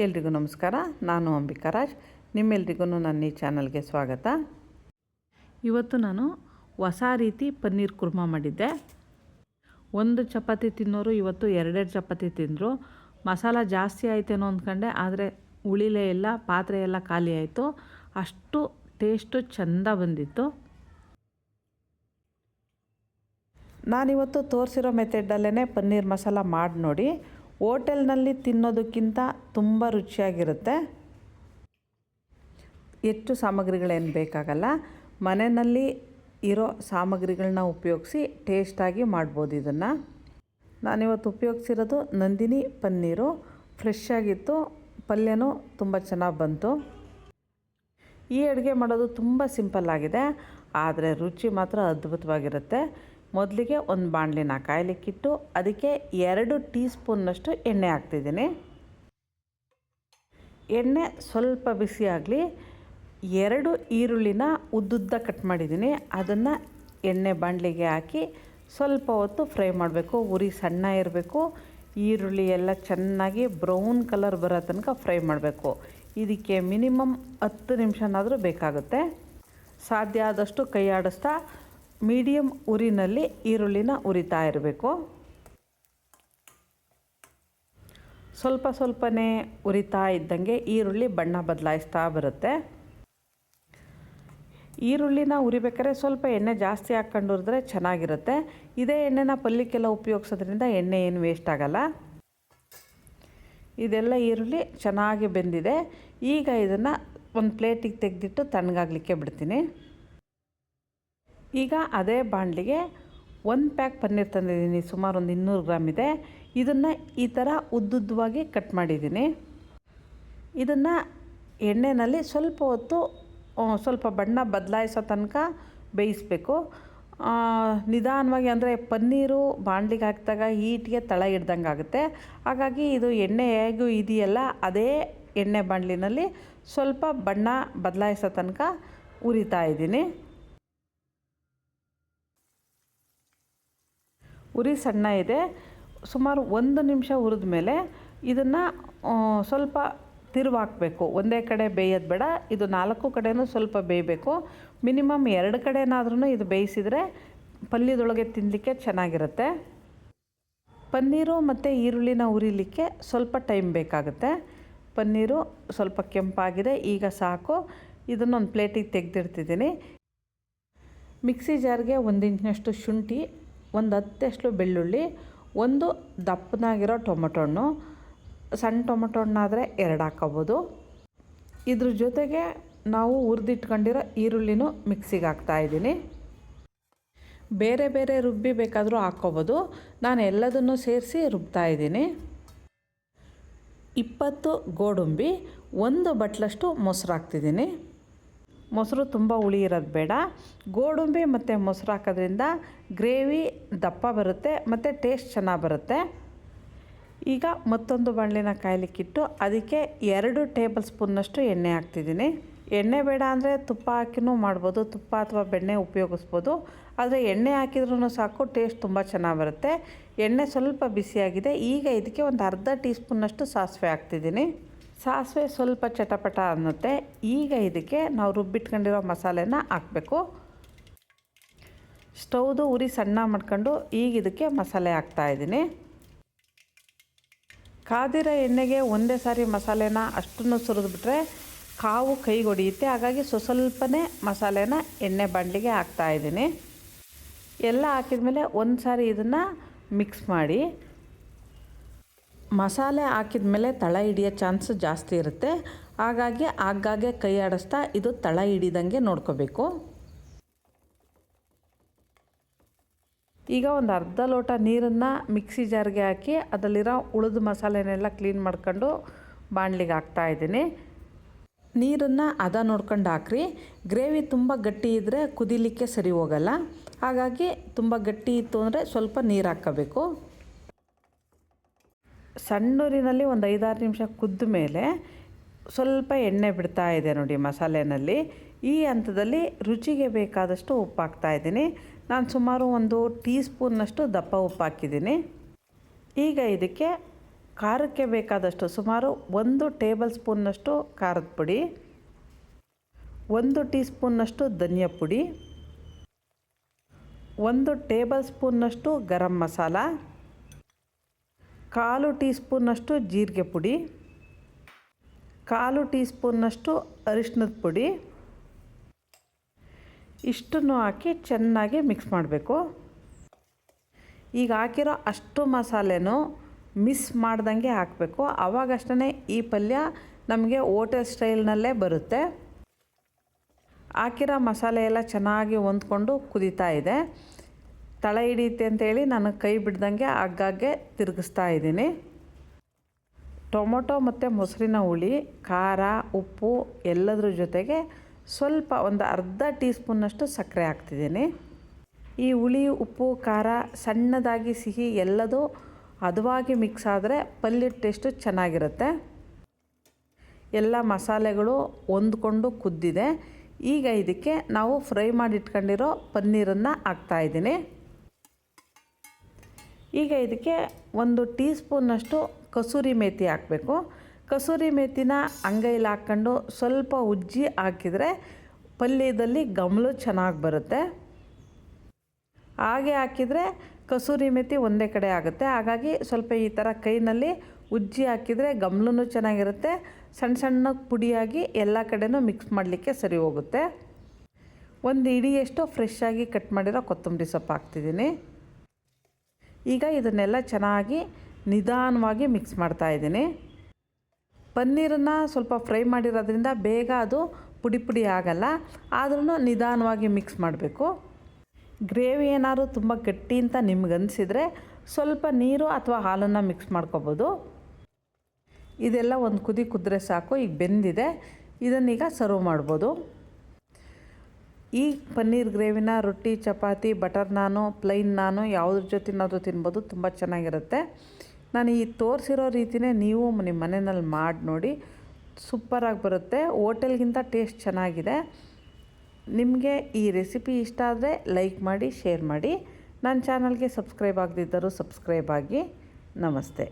ಎಲ್ರಿಗೂ ನಮಸ್ಕಾರ. ನಾನು ಅಂಬಿಕಾ ರಾಜ್. ನಿಮ್ಮೆಲ್ರಿಗೂ ನನ್ನ ಈ ಚಾನಲ್ಗೆ ಸ್ವಾಗತ. ಇವತ್ತು ನಾನು ಹೊಸ ರೀತಿ ಪನ್ನೀರ್ ಕುರ್ಮಾ ಮಾಡಿದ್ದೆ. ಒಂದು ಚಪಾತಿ ತಿನ್ನೋರು ಇವತ್ತು 2 ಚಪಾತಿ ತಿಂದರು. ಮಸಾಲ ಜಾಸ್ತಿ ಆಯ್ತೇನೋ ಅಂದ್ಕೊಂಡೆ, ಆದರೆ ಉಳಿಲೇ ಇಲ್ಲ, ಪಾತ್ರೆ ಎಲ್ಲ ಖಾಲಿ ಆಯಿತು. ಅಷ್ಟು ಟೇಸ್ಟು ಚೆಂದ ಬಂದಿತ್ತು. ನಾನಿವತ್ತು ತೋರಿಸಿರೋ ಮೆಥಡಲ್ಲೇ ಪನ್ನೀರ್ ಮಸಾಲ ಮಾಡಿ ನೋಡಿ. ಹೋಟೆಲ್ನಲ್ಲಿ ತಿನ್ನೋದಕ್ಕಿಂತ ತುಂಬ ರುಚಿಯಾಗಿರುತ್ತೆ. ಹೆಚ್ಚು ಸಾಮಗ್ರಿಗಳೇನು ಬೇಕಾಗಲ್ಲ. ಮನೆಯಲ್ಲಿ ಇರೋ ಸಾಮಗ್ರಿಗಳನ್ನ ಉಪಯೋಗಿಸಿ ಟೇಸ್ಟಾಗಿ ಮಾಡ್ಬೋದು ಇದನ್ನು. ನಾನಿವತ್ತು ಉಪಯೋಗಿಸಿರೋದು ನಂದಿನಿ ಪನ್ನೀರು. ಫ್ರೆಶ್ ಆಗಿತ್ತು, ಪಲ್ಯನೂ ತುಂಬ ಚೆನ್ನಾಗಿ ಬಂತು. ಈ ಅಡುಗೆ ಮಾಡೋದು ತುಂಬ ಸಿಂಪಲ್ ಆಗಿದೆ, ಆದರೆ ರುಚಿ ಮಾತ್ರ ಅದ್ಭುತವಾಗಿರುತ್ತೆ. ಮೊದಲಿಗೆ ಒಂದು ಬಾಣಲಿನ ಕಾಯಲಿಕ್ಕಿಟ್ಟು ಅದಕ್ಕೆ 2 ಟೀ ಸ್ಪೂನ್ನಷ್ಟು ಎಣ್ಣೆ ಹಾಕ್ತಿದ್ದೀನಿ. ಎಣ್ಣೆ ಸ್ವಲ್ಪ ಬಿಸಿ ಆಗಲಿ. 2 ಈರುಳ್ಳಿನ ಉದ್ದುದ್ದ ಕಟ್ ಮಾಡಿದ್ದೀನಿ. ಅದನ್ನು ಎಣ್ಣೆ ಬಾಣಲಿಗೆ ಹಾಕಿ ಸ್ವಲ್ಪ ಹೊತ್ತು ಫ್ರೈ ಮಾಡಬೇಕು. ಉರಿ ಸಣ್ಣ ಇರಬೇಕು. ಈರುಳ್ಳಿ ಎಲ್ಲ ಚೆನ್ನಾಗಿ ಬ್ರೌನ್ ಕಲರ್ ಬರೋ ತನಕ ಫ್ರೈ ಮಾಡಬೇಕು. ಇದಕ್ಕೆ ಮಿನಿಮಮ್ 10 ನಿಮಿಷನಾದರೂ ಬೇಕಾಗುತ್ತೆ. ಸಾಧ್ಯ ಆದಷ್ಟು ಕೈ ಆಡಿಸ್ತಾ ಮೀಡಿಯಮ್ ಉರಿನಲ್ಲಿ ಈರುಳ್ಳಿನ ಉರಿತಾ ಇರಬೇಕು. ಸ್ವಲ್ಪನೇ ಉರಿತಾ ಇದ್ದಂಗೆ ಈರುಳ್ಳಿ ಬಣ್ಣ ಬದಲಾಯಿಸ್ತಾ ಬರುತ್ತೆ. ಈರುಳ್ಳಿನ ಉರಿಬೇಕಾದ್ರೆ ಸ್ವಲ್ಪ ಎಣ್ಣೆ ಜಾಸ್ತಿ ಹಾಕ್ಕೊಂಡು ಹುರಿದ್ರೆ ಚೆನ್ನಾಗಿರುತ್ತೆ. ಇದೇ ಎಣ್ಣೆನ ಪಲ್ಯಕ್ಕೆಲ್ಲ ಉಪಯೋಗಿಸೋದ್ರಿಂದ ಎಣ್ಣೆ ಏನು ವೇಸ್ಟ್ ಆಗಲ್ಲ. ಇದೆಲ್ಲ ಈರುಳ್ಳಿ ಚೆನ್ನಾಗಿ ಬೆಂದಿದೆ. ಈಗ ಇದನ್ನು ಒಂದು ಪ್ಲೇಟಿಗೆ ತೆಗೆದಿಟ್ಟು ತಣ್ಣಗಾಗಲಿಕ್ಕೆ ಬಿಡ್ತೀನಿ. ಈಗ ಅದೇ ಬಾಣಲಿಗೆ 1 ಪ್ಯಾಕ್ ಪನ್ನೀರ್ ತಂದಿದ್ದೀನಿ. ಸುಮಾರು ಒಂದು 200 ಗ್ರಾಮ್ ಇದೆ. ಇದನ್ನು ಈ ಥರ ಉದ್ದುದ್ದವಾಗಿ ಕಟ್ ಮಾಡಿದ್ದೀನಿ. ಇದನ್ನು ಎಣ್ಣೆಯಲ್ಲಿ ಸ್ವಲ್ಪ ಹೊತ್ತು ಸ್ವಲ್ಪ ಬಣ್ಣ ಬದಲಾಯಿಸೋ ತನಕ ಬೇಯಿಸಬೇಕು. ನಿಧಾನವಾಗಿ, ಅಂದರೆ ಪನ್ನೀರು ಬಾಣಲಿಗೆ ಹಾಕಿದಾಗ ಹೀಟ್ಗೆ ತಳ ಹಿಡ್ದಂಗೆ ಆಗುತ್ತೆ. ಹಾಗಾಗಿ ಇದು ಎಣ್ಣೆ ಹೇಗೂ ಇದೆಯಲ್ಲ, ಅದೇ ಎಣ್ಣೆ ಬಾಣಲಿನಲ್ಲಿ ಸ್ವಲ್ಪ ಬಣ್ಣ ಬದಲಾಯಿಸೋ ತನಕ ಉರಿತಾ ಇದ್ದೀನಿ. ಉರಿ ಸಣ್ಣ ಇದೆ. ಸುಮಾರು 1 ನಿಮಿಷ ಹುರಿದ ಮೇಲೆ ಇದನ್ನು ಸ್ವಲ್ಪ ತಿರುವು ಹಾಕಬೇಕು. ಒಂದೇ ಕಡೆ ಬೇಯೋದು ಬೇಡ. ಇದು 4 ಕಡೆಯೂ ಸ್ವಲ್ಪ ಬೇಯಬೇಕು. ಮಿನಿಮಮ್ 2 ಕಡೆನಾದ್ರೂ ಇದು ಬೇಯಿಸಿದರೆ ಪಲ್ಯದೊಳಗೆ ತಿನ್ನಲಿಕ್ಕೆ ಚೆನ್ನಾಗಿರುತ್ತೆ. ಪನ್ನೀರು ಮತ್ತು ಈರುಳ್ಳಿನ ಉರಿಲಿಕ್ಕೆ ಸ್ವಲ್ಪ ಟೈಮ್ ಬೇಕಾಗುತ್ತೆ. ಪನ್ನೀರು ಸ್ವಲ್ಪ ಕೆಂಪಾಗಿದೆ, ಈಗ ಸಾಕು. ಇದನ್ನೊಂದು ಪ್ಲೇಟಿಗೆ ತೆಗೆದಿಡ್ತಿದ್ದೀನಿ. ಮಿಕ್ಸಿ ಜಾರ್ಗೆ 1 ಇಂಚಿನಷ್ಟು ಶುಂಠಿ, ಒಂದು 10 ಬೆಳ್ಳುಳ್ಳಿ, 1 ದಪ್ಪನಾಗಿರೋ ಟೊಮೊಟೊ ಹಣ್ಣು. ಸಣ್ಣ ಟೊಮೊಟೊ ಹಣ್ಣಾದರೆ 2 ಹಾಕ್ಕೋಬೋದು. ಇದ್ರ ಜೊತೆಗೆ ನಾವು ಹುರಿದಿಟ್ಕೊಂಡಿರೋ ಈರುಳ್ಳಿನೂ ಮಿಕ್ಸಿಗೆ ಹಾಕ್ತಾಯಿದ್ದೀನಿ. ಬೇರೆ ಬೇರೆ ರುಬ್ಬಿ ಬೇಕಾದರೂ ಹಾಕ್ಕೋಬೋದು. ನಾನು ಎಲ್ಲದನ್ನು ಸೇರಿಸಿ ರುಬ್ತಾಯಿದ್ದೀನಿ. 20 ಗೋಡಂಬಿ, 1 ಬಟ್ಲಷ್ಟು ಮೊಸರು ಹಾಕ್ತಿದ್ದೀನಿ. ಮೊಸರು ತುಂಬ ಹುಳಿ ಇರೋದು ಬೇಡ. ಗೋಡಂಬಿ ಮತ್ತು ಮೊಸರು ಹಾಕೋದ್ರಿಂದ ಗ್ರೇವಿ ದಪ್ಪ ಬರುತ್ತೆ ಮತ್ತು ಟೇಸ್ಟ್ ಚೆನ್ನಾಗಿ ಬರುತ್ತೆ. ಈಗ ಮತ್ತೊಂದು ಬಾಣಲಿನ ಕಾಯಲಿಕ್ಕಿಟ್ಟು ಅದಕ್ಕೆ 2 ಟೇಬಲ್ ಸ್ಪೂನ್ನಷ್ಟು ಎಣ್ಣೆ ಹಾಕ್ತಿದ್ದೀನಿ. ಎಣ್ಣೆ ಬೇಡ ಅಂದರೆ ತುಪ್ಪ ಹಾಕಿನೂ ಮಾಡ್ಬೋದು, ತುಪ್ಪ ಅಥವಾ ಬೆಣ್ಣೆ ಉಪಯೋಗಿಸ್ಬೋದು. ಆದರೆ ಎಣ್ಣೆ ಹಾಕಿದ್ರೂ ಸಾಕು, ಟೇಸ್ಟ್ ತುಂಬ ಚೆನ್ನಾಗಿ ಬರುತ್ತೆ. ಎಣ್ಣೆ ಸ್ವಲ್ಪ ಬಿಸಿಯಾಗಿದೆ. ಈಗ ಇದಕ್ಕೆ ಒಂದು ಅರ್ಧ ಟೀ ಸ್ಪೂನ್ನಷ್ಟು ಸಾಸಿವೆ ಹಾಕ್ತಿದ್ದೀನಿ. ಸಾಸಿವೆ ಸ್ವಲ್ಪ ಚಟಪಟ ಅನ್ನುತ್ತೆ. ಈಗ ಇದಕ್ಕೆ ನಾವು ರುಬ್ಬಿಟ್ಕೊಂಡಿರೋ ಮಸಾಲೆನ ಹಾಕಬೇಕು. ಸ್ಟೌದು ಉರಿ ಸಣ್ಣ ಮಾಡ್ಕೊಂಡು ಈಗ ಇದಕ್ಕೆ ಮಸಾಲೆ ಹಾಕ್ತಾಯಿದ್ದೀನಿ. ಕಾದಿರೋ ಎಣ್ಣೆಗೆ ಒಂದೇ ಸಾರಿ ಮಸಾಲೆನ ಅಷ್ಟನ್ನು ಸುರಿದ್ಬಿಟ್ರೆ ಕಾವು ಕೈಗೆ ಹೊಡೆಯುತ್ತೆ. ಹಾಗಾಗಿ ಸ್ವಲ್ಪನೇ ಮಸಾಲೆನ ಎಣ್ಣೆ ಬಾಣಲಿಗೆ ಹಾಕ್ತಾಯಿದ್ದೀನಿ. ಎಲ್ಲ ಹಾಕಿದ್ಮೇಲೆ ಒಂದು ಸಾರಿ ಇದನ್ನು ಮಿಕ್ಸ್ ಮಾಡಿ. ಮಸಾಲೆ ಹಾಕಿದ ಮೇಲೆ ತಳ ಹಿಡಿಯೋ ಚಾನ್ಸ್ ಜಾಸ್ತಿ ಇರುತ್ತೆ. ಹಾಗಾಗಿ ಆಗಾಗ್ಗೆ ಕೈ ಆಡಿಸ್ತಾ ಇದು ತಳ ಹಿಡಿದಂಗೆ ನೋಡ್ಕೋಬೇಕು. ಈಗ ಒಂದು ಅರ್ಧ ಲೋಟ ನೀರನ್ನು ಮಿಕ್ಸಿ ಜಾರ್ಗೆ ಹಾಕಿ ಅದರಲ್ಲಿರೋ ಉಳಿದ ಮಸಾಲೆನೆಲ್ಲ ಕ್ಲೀನ್ ಮಾಡ್ಕೊಂಡು ಬಾಣಲಿಗೆ ಹಾಕ್ತಾಯಿದ್ದೀನಿ. ನೀರನ್ನು ನೋಡ್ಕೊಂಡು ಹಾಕ್ರಿ. ಗ್ರೇವಿ ತುಂಬ ಗಟ್ಟಿ ಇದ್ದರೆ ಕುದಿಲಿಕ್ಕೆ ಸರಿ ಹೋಗಲ್ಲ. ಹಾಗಾಗಿ ತುಂಬ ಗಟ್ಟಿ ಇತ್ತು ಅಂದರೆ ಸ್ವಲ್ಪ ನೀರು ಹಾಕ್ಕೋಬೇಕು. ಸಣ್ಣೂರಿನಲ್ಲಿ ಒಂದು 5-6 ನಿಮಿಷ ಕುದ್ದ ಮೇಲೆ ಸ್ವಲ್ಪ ಎಣ್ಣೆ ಬಿಡ್ತಾ ಇದೆ ನೋಡಿ ಮಸಾಲೆನಲ್ಲಿ. ಈ ಹಂತದಲ್ಲಿ ರುಚಿಗೆ ಬೇಕಾದಷ್ಟು ಉಪ್ಪು ಹಾಕ್ತಾಯಿದ್ದೀನಿ. ನಾನು ಸುಮಾರು 1 ಟೀ ಸ್ಪೂನ್ನಷ್ಟು ದಪ್ಪ ಉಪ್ಪು ಹಾಕಿದ್ದೀನಿ. ಈಗ ಇದಕ್ಕೆ ಖಾರಕ್ಕೆ ಬೇಕಾದಷ್ಟು ಸುಮಾರು 1 ಟೇಬಲ್ ಸ್ಪೂನ್ನಷ್ಟು ಖಾರದ ಪುಡಿ, 1 ಟೀ ಸ್ಪೂನ್ನಷ್ಟು ಧನಿಯಾ ಪುಡಿ, 1 ಟೇಬಲ್ ಸ್ಪೂನ್ನಷ್ಟು ಗರಂ ಮಸಾಲ, 1/4 ಟೀ ಸ್ಪೂನ್ನಷ್ಟು ಜೀರಿಗೆ ಪುಡಿ, 1/4 ಟೀ ಸ್ಪೂನ್ನಷ್ಟು ಅರಿಶಿಣದ ಪುಡಿ, ಇಷ್ಟನ್ನು ಹಾಕಿ ಚೆನ್ನಾಗಿ ಮಿಕ್ಸ್ ಮಾಡಬೇಕು. ಈಗ ಹಾಕಿರೋ ಅಷ್ಟು ಮಸಾಲೆನೂ ಮಿಸ್ ಮಾಡ್ದಂಗೆ ಹಾಕಬೇಕು. ಆವಾಗಷ್ಟೇ ಈ ಪಲ್ಯ ನಮಗೆ ಹೋಟೆಲ್ ಸ್ಟೈಲ್ನಲ್ಲೇ ಬರುತ್ತೆ. ಹಾಕಿರೋ ಮಸಾಲೆ ಎಲ್ಲ ಚೆನ್ನಾಗಿ ಹೊಂದ್ಕೊಂಡು ಕುದೀತಾ ಇದೆ. ತಳ ಹಿಡಿಯುತ್ತೆ ಅಂತೇಳಿ ನಾನು ಕೈ ಬಿಡ್ದಂಗೆ ಆಗಾಗ್ಗೆ ತಿರುಗಿಸ್ತಾ ಇದ್ದೀನಿ. ಟೊಮೊಟೊ ಮತ್ತು ಮೊಸರಿನ ಹುಳಿ, ಖಾರ, ಉಪ್ಪು ಎಲ್ಲದ್ರ ಜೊತೆಗೆ ಸ್ವಲ್ಪ ಒಂದು ಅರ್ಧ ಟೀ ಸ್ಪೂನ್ನಷ್ಟು ಸಕ್ಕರೆ ಹಾಕ್ತಿದ್ದೀನಿ. ಈ ಹುಳಿ, ಉಪ್ಪು, ಖಾರ, ಸಣ್ಣದಾಗಿ ಸಿಹಿ ಎಲ್ಲದೂ ಹದವಾಗಿ ಮಿಕ್ಸ್ ಆದರೆ ಪಲ್ಯದ ಟೇಸ್ಟು ಚೆನ್ನಾಗಿರುತ್ತೆ. ಎಲ್ಲ ಮಸಾಲೆಗಳು ಹೊಂದ್ಕೊಂಡು ಕುದ್ದಿದೆ. ಈಗ ಇದಕ್ಕೆ ನಾವು ಫ್ರೈ ಮಾಡಿ ಇಟ್ಕೊಂಡಿರೋ ಪನ್ನೀರನ್ನು ಹಾಕ್ತಾಯಿದ್ದೀನಿ. ಈಗ ಇದಕ್ಕೆ 1 ಟೀ ಸ್ಪೂನ್ನಷ್ಟು ಕಸೂರಿ ಮೇಥಿ ಹಾಕಬೇಕು. ಕಸೂರಿ ಮೇಥಿನ ಅಂಗೈಲಿ ಹಾಕ್ಕೊಂಡು ಸ್ವಲ್ಪ ಉಜ್ಜಿ ಹಾಕಿದರೆ ಪಲ್ಯದಲ್ಲಿ ಗಮಲು ಚೆನ್ನಾಗಿ ಬರುತ್ತೆ. ಹಾಗೆ ಹಾಕಿದರೆ ಕಸೂರಿ ಮೇಥಿ ಒಂದೇ ಕಡೆ ಆಗುತ್ತೆ. ಹಾಗಾಗಿ ಸ್ವಲ್ಪ ಈ ಥರ ಕೈನಲ್ಲಿ ಉಜ್ಜಿ ಹಾಕಿದರೆ ಗಮಲೂ ಚೆನ್ನಾಗಿರುತ್ತೆ. ಸಣ್ಣ ಸಣ್ಣ ಪುಡಿಯಾಗಿ ಎಲ್ಲ ಕಡೆನೂ ಮಿಕ್ಸ್ ಮಾಡಲಿಕ್ಕೆ ಸರಿ ಹೋಗುತ್ತೆ. 1 ಹಿಡಿಯಷ್ಟು ಫ್ರೆಶ್ ಆಗಿ ಕಟ್ ಮಾಡಿರೋ ಕೊತ್ತಂಬರಿ ಸೊಪ್ಪು ಹಾಕ್ತಿದ್ದೀನಿ. ಈಗ ಇದನ್ನೆಲ್ಲ ಚೆನ್ನಾಗಿ ನಿಧಾನವಾಗಿ ಮಿಕ್ಸ್ ಮಾಡ್ತಾಯಿದ್ದೀನಿ. ಪನ್ನೀರನ್ನು ಸ್ವಲ್ಪ ಫ್ರೈ ಮಾಡಿರೋದ್ರಿಂದ ಬೇಗ ಅದು ಪುಡಿ ಪುಡಿ ಆಗಲ್ಲ. ಆದ್ರೂ ನಿಧಾನವಾಗಿ ಮಿಕ್ಸ್ ಮಾಡಬೇಕು. ಗ್ರೇವಿ ಏನಾದ್ರು ತುಂಬ ಗಟ್ಟಿ ಅಂತ ನಿಮ್ಗನ್ಸಿದ್ರೆ ಸ್ವಲ್ಪ ನೀರು ಅಥವಾ ಹಾಲನ್ನು ಮಿಕ್ಸ್ ಮಾಡ್ಕೊಬೋದು. ಇದೆಲ್ಲ ಒಂದು ಕುದಿ ಕುದ್ರೆ ಸಾಕು. ಈಗ ಬೆಂದಿದೆ. ಇದನ್ನೀಗ ಸರ್ವ್ ಮಾಡ್ಬೋದು. ಈ ಪನ್ನೀರ್ ಗ್ರೇವಿನ ರೊಟ್ಟಿ, ಚಪಾತಿ, ಬಟರ್ ನಾನು, ಪ್ಲೈನ್ ನಾನು ಯಾವುದ್ರ ಜೊತೆನಾದರೂ ತಿನ್ಬೋದು. ತುಂಬ ಚೆನ್ನಾಗಿರುತ್ತೆ. ನಾನು ಈ ತೋರಿಸಿರೋ ರೀತಿಯೇ ನೀವು ನಿಮ್ಮ ಮನೆಯಲ್ಲಿ ಮಾಡಿ ನೋಡಿ. ಸೂಪರಾಗಿ ಬರುತ್ತೆ. ಹೋಟೆಲ್ಗಿಂತ ಟೇಸ್ಟ್ ಚೆನ್ನಾಗಿದೆ. ನಿಮಗೆ ಈ ರೆಸಿಪಿ ಇಷ್ಟ ಆದರೆ ಲೈಕ್ ಮಾಡಿ, ಶೇರ್ ಮಾಡಿ. ನನ್ನ ಚಾನಲ್ಗೆ ಸಬ್ಸ್ಕ್ರೈಬ್ ಆಗದಿದ್ದರೂ ಸಬ್ಸ್ಕ್ರೈಬ್ ಆಗಿ. ನಮಸ್ತೆ.